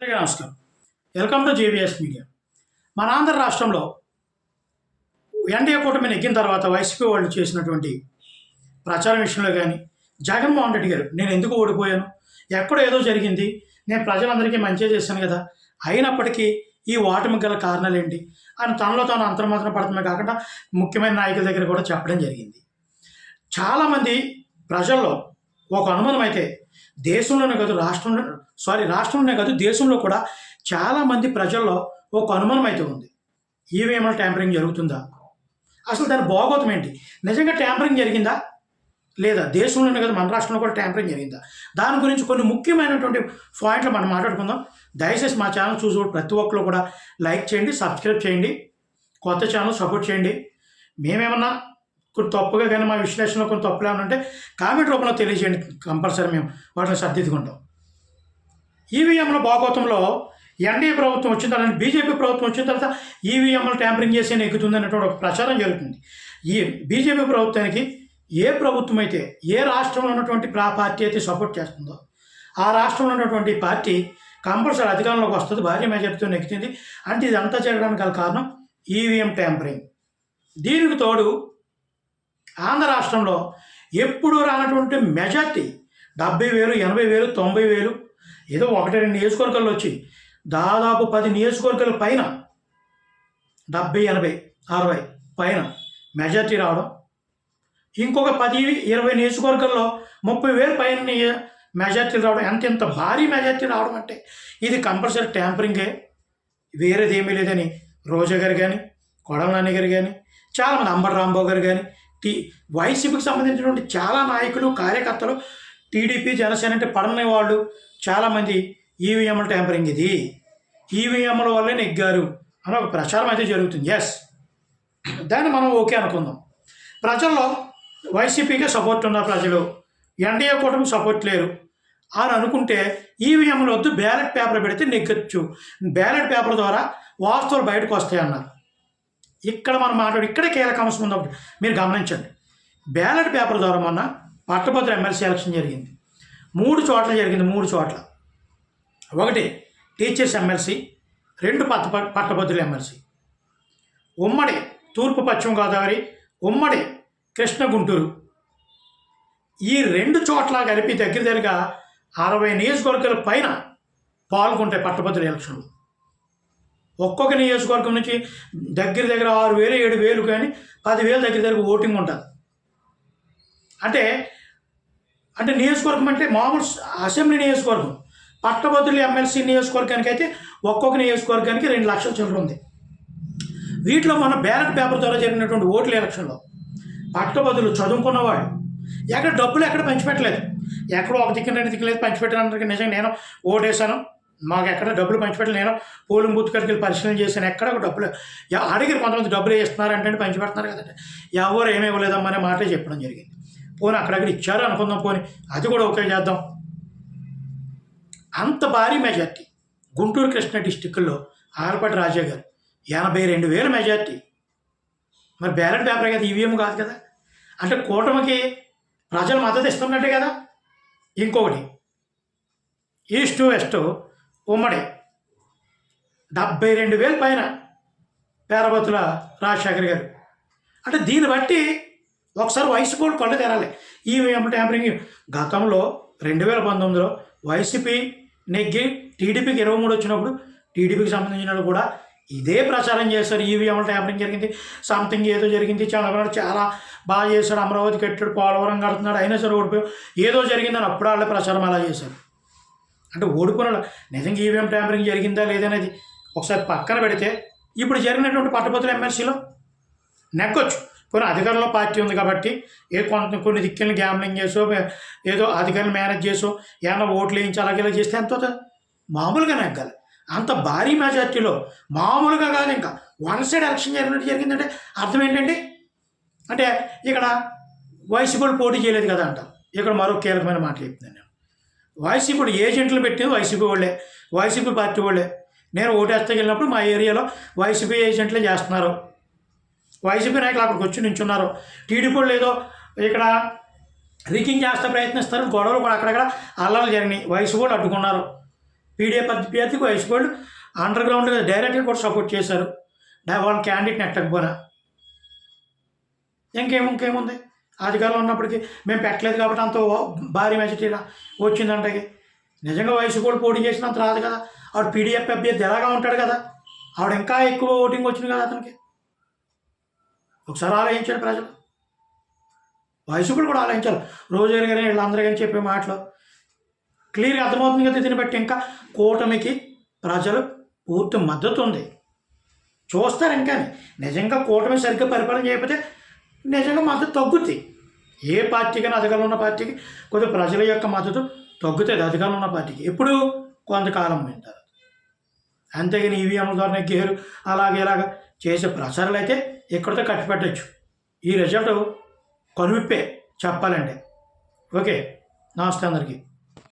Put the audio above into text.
అందరికీ నమస్కారం. Welcome to JBS media. మన ఆంధ్ర రాష్ట్రంలో ఎన్డీఏ కూటమి నెగ్గిన తర్వాత వైసీపీ వాళ్ళు చేసినటువంటి ప్రచారం విషయంలో కానీ, జగన్మోహన్ రెడ్డి గారు నేను ఎందుకు ఓడిపోయాను, ఎక్కడో ఏదో జరిగింది, నేను ప్రజలందరికీ మంచిగా చేశాను కదా, అయినప్పటికీ ఈ ఓటమి గల కారణాలు ఏంటి అని తనలో తాను అంతర్మాత్రం పడటమే కాకుండా ముఖ్యమైన నాయకుల దగ్గర కూడా చెప్పడం జరిగింది. చాలామంది ప్రజల్లో ఒక అనుమానం అయితే దేశంలోనే కాదు రాష్ట్రంలోనే కాదు దేశంలో కూడా చాలామంది ప్రజల్లో ఒక అనుమానం అయితే ఉంది. ఈవీఎంల ట్యాంపరింగ్ జరుగుతుందా, అసలు దాని భాగోతం ఏంటి, నిజంగా ట్యాంపరింగ్ జరిగిందా లేదా, దేశంలోనే కాదు మన రాష్ట్రంలో కూడా ట్యాంపరింగ్ జరిగిందా, దాని గురించి కొన్ని ముఖ్యమైనటువంటి పాయింట్లు మనం మాట్లాడుకుందాం. దయచేసి మా ఛానల్ చూసే ప్రతి ఒక్కరు కూడా లైక్ చేయండి, సబ్స్క్రైబ్ చేయండి, కొత్త ఛానల్ సపోర్ట్ చేయండి. మేమేమన్నా కొన్ని తప్పుగా కానీ మా విశ్లేషణలో కొన్ని తప్పులు ఏమైనా ఉంటే కామెంట్ రూపంలో తెలియజేయండి, కంపల్సరీ మేము వాటిని సర్దిద్దుకుంటాం. ఈవీఎంల భాగోతంలో ఎన్డీఏ ప్రభుత్వం వచ్చిన తర్వాత, బీజేపీ ప్రభుత్వం వచ్చిన తర్వాత ఈవీఎంలు ట్యాంపరింగ్ చేసి నెగ్గుతుంది అనేటువంటి ఒక ప్రచారం జరుగుతుంది. ఈ బీజేపీ ప్రభుత్వానికి ఏ ప్రభుత్వం అయితే ఏ రాష్ట్రంలో ఉన్నటువంటి పార్టీ అయితే సపోర్ట్ చేస్తుందో ఆ రాష్ట్రంలో ఉన్నటువంటి పార్టీ కంపల్సరీ అధికారంలోకి వస్తుంది, భారీ మెజార్టీతో నెగ్గుతుంది. అంటే ఇదంతా జరగడానికి గల కారణం ఈవీఎం ట్యాంపరింగ్. దీనికి తోడు ఆంధ్ర రాష్ట్రంలో ఎప్పుడు రానటువంటి మెజార్టీ 70,000, 80,000, 90,000 ఏదో 1-2 నియోజకవర్గాల్లో వచ్చి దాదాపు 10 నియోజకవర్గాల పైన 70, 80, 60 పైన మెజార్టీ రావడం, ఇంకొక 10-20 నియోజకవర్గాల్లో 30,000 పైన మెజార్టీలు రావడం, ఎంత భారీ మెజార్టీ రావడం అంటే ఇది కంపల్సరీ ట్యాంపరింగే, వేరేది ఏమీ లేదని రోజా గారు కానీ, కొడాల నాని గారు కానీ, చాలామంది అంబటి రాంబాబు గారు కానీ, వైసీపీకి సంబంధించినటువంటి చాలా నాయకులు కార్యకర్తలు, టీడీపీ జనసేన అంటే పడని వాళ్ళు చాలామంది ఈవీఎంల ట్యాంపరింగ్ ఇది, ఈవీఎంల వల్లే నెగ్గారు అని ఒక ప్రచారం అయితే జరుగుతుంది. ఎస్, దాన్ని మనం ఓకే అనుకుందాం. ప్రజల్లో వైసీపీకే సపోర్ట్ ఉన్న ప్రజలు ఎన్డీఏ కూటమి సపోర్ట్ లేరు అని అనుకుంటే ఈవీఎంలు వద్దు, బ్యాలెట్ పేపర్ పెడితే నెగ్గచ్చు, బ్యాలెట్ పేపర్ ద్వారా వాస్తవాలు బయటకు వస్తాయి అన్నారు. ఇక్కడ మనం ఇక్కడే కీలక అంశం ఉంది ఒకటి మీరు గమనించండి. బ్యాలెట్ పేపర్ ద్వారా మొన్న పట్టభద్రుల ఎమ్మెల్సీ ఎలక్షన్ జరిగింది. 3 చోట్ల జరిగింది. 3 చోట్ల, ఒకటి టీచర్స్ ఎమ్మెల్సీ, 2 పట్టభద్రుల ఎమ్మెల్సీ. ఉమ్మడి తూర్పు పశ్చిమ గోదావరి, ఉమ్మడి కృష్ణ గుంటూరు, ఈ 2 చోట్ల కలిపి దగ్గరగా 60 నియోజకవర్గాల పైన పాల్గొంటాయి పట్టభద్రుల ఎలక్షన్లో. ఒక్కొక్క నియోజకవర్గం నుంచి దగ్గర 6,000, 7,000 కానీ 10,000 దగ్గర ఓటింగ్ ఉంటుంది. అంటే నియోజకవర్గం అంటే మామూలు అసెంబ్లీ నియోజకవర్గం. పట్టభద్రుల ఎమ్మెల్సీ నియోజకవర్గానికి అయితే ఒక్కొక్క నియోజకవర్గానికి 2 లక్షల చిల్లర ఉంది. వీటిలో మన బ్యాలెట్ పేపర్ ద్వారా జరిగినటువంటి ఓట్ల ఎలక్షన్లో పట్టభద్రులు చదువుకున్నవాళ్ళు డబ్బులు ఎక్కడ పంచిపెట్టలేదు, ఎక్కడో ఒక దిక్కున 2 దిక్కులేదు పంచిపెట్టాలంటే నిజంగా నేను ఓటేశాను, మాకు ఎక్కడ డబ్బులు పంచిపెట్టలేదు, నేను పోలింగ్ బూత్ కాడికి వెళ్ళి పరిశీలన చేశాను, ఎక్కడ డబ్బులు అడిగిన కొంతమంది డబ్బులు వేస్తున్నారంటే పంచిపెడుతున్నారు కదండి, ఎవరు ఏమీ ఇవ్వలేదమ్మా అనే మాటే చెప్పడం జరిగింది. పోనీ అక్కడక్కడ ఇచ్చారు అనుకుందాం, పోనీ అది కూడా ఓకే చేద్దాం. అంత భారీ మెజార్టీ గుంటూరు కృష్ణ డిస్టిక్లో ఆలపాటి రాజా గారు 82,000 మెజార్టీ. మరి బ్యాలెట్ పేపర్ కదా, ఈవీఎం కాదు కదా, అంటే కూటమికి ప్రజలు మద్దతు ఇస్తున్నట్టే కదా. ఇంకొకటి ఈస్ట్ వెస్ట్ ఉమ్మడి 72,000 పైన పేరబతుల రాజశేఖర్ గారు. అంటే దీన్ని బట్టి ఒకసారి వైసీపీ కళ్ళు తెరాలి. ఈవీఎం ట్యాంపరింగ్ గతంలో 2019లో వైసీపీ నెగ్గి టీడీపీకి 23 వచ్చినప్పుడు టీడీపీకి సంబంధించిన కూడా ఇదే ప్రచారం చేశారు, ఈవీఎంల ట్యాంపరింగ్ జరిగింది, సంథింగ్ ఏదో జరిగింది, చంద్రబాబు చాలా బాగా చేశాడు, అమరావతి కట్టాడు, పోలవరం కడుతున్నాడు, అయినా సరే ఓడిపోయాడు, ఏదో జరిగిందని అప్పుడు వాళ్ళ ప్రచారం అలా చేశారు. అంటే ఓడిపోయిన నిజంగా ఈవీఎం ట్యాంపరింగ్ జరిగిందా లేదనేది ఒకసారి పక్కన పెడితే ఇప్పుడు జరిగినటువంటి పట్టభద్రుల ఎమ్మెల్సీలో నెగ్గొచ్చు. కొన్ని అధికారంలో పార్టీ ఉంది కాబట్టి కొన్ని దిక్కుల్ని గ్యామ్లింగ్ చేసో ఏదో అధికారులు మేనేజ్ చేసో ఏమన్నా ఓట్లు వేయించి అలాగే చేస్తే ఎంత మామూలుగా నెగ్గాలి. అంత భారీ మెజార్టీలో మామూలుగా కాదు, ఇంకా 1 సైడ్ ఎలక్షన్ జరిగిందంటే అర్థం ఏంటంటే అంటే ఇక్కడ వైసీపీ పోటీ చేయలేదు కదా అంటారు. ఇక్కడ మరో కీలకమైన మాట చెప్తున్నాను. వైసీపీ ఏజెంట్లు పెట్టింది వైసీపీ వాళ్ళే, వైసీపీ పార్టీ వాళ్ళే. నేను ఓటేస్తే వెళ్ళినప్పుడు మా ఏరియాలో వైసీపీ ఏజెంట్లే చేస్తున్నారు, వైసీపీ నాయకులు అక్కడికి వచ్చి నించున్నారు. టీడీపీ వాళ్ళు ఏదో ఇక్కడ రికింగ్ చేస్తే ప్రయత్నిస్తారు, గొడవలు కూడా అక్కడక్కడ అల్లలు జరిగినాయి, వైసీపీ వాళ్ళు అడ్డుకున్నారు. పీడీఎఫ్ అభ్యర్థికి వైసీపీ వాళ్ళు అండర్ గ్రౌండ్గా డైరెక్ట్గా కూడా సపోర్ట్ చేశారు. వాళ్ళ క్యాండిడేట్ని ఎట్టకపోయినా ఇంకేముంది, అధికారంలో ఉన్నప్పటికీ మేము పెట్టలేదు కాబట్టి అంత భారీ మెజారిటీ వచ్చిందంటకి. నిజంగా వైసీపీ కూడా పోటీ చేసినంత రాదు కదా. ఆవిడ పీడీఎఫ్ అభ్యర్థి ఎలాగా ఉంటాడు కదా, ఆవిడ ఇంకా ఎక్కువ ఓటింగ్ వచ్చింది కదా అతనికి. ఒకసారి ఆలోచించాడు ప్రజలు, వైసీపీలు కూడా ఆలోచించాలి. రోజు గారి వీళ్ళందరూ కానీ చెప్పే మాటలు క్లియర్గా అర్థమవుతుంది కదా. దీన్ని బట్టి ఇంకా కూటమికి ప్రజలు పూర్తి మద్దతు ఉంది. చూస్తారు ఇంకా నిజంగా కూటమి సరిగ్గా పరిపాలన చేయకపోతే నిజంగా మద్దతు తగ్గుద్ది. ఏ పార్టీకైనా అధికారంలో ఉన్న పార్టీకి కొద్దిగా ప్రజల యొక్క మద్దతు తగ్గుతుంది అధికారంలో ఉన్న పార్టీకి ఎప్పుడు కొంతకాలం వింటారు. అంతేగాని ఈవీఎంల ద్వారా నెగ్గారు ఇలాగ చేసే ప్రచారాలు అయితే ఎక్కడితో కట్టిపెట్టచ్చు. ఈ రిజల్ట్ కనువిప్పే చెప్పాలంటే. ఓకే, నమస్తే అందరికీ.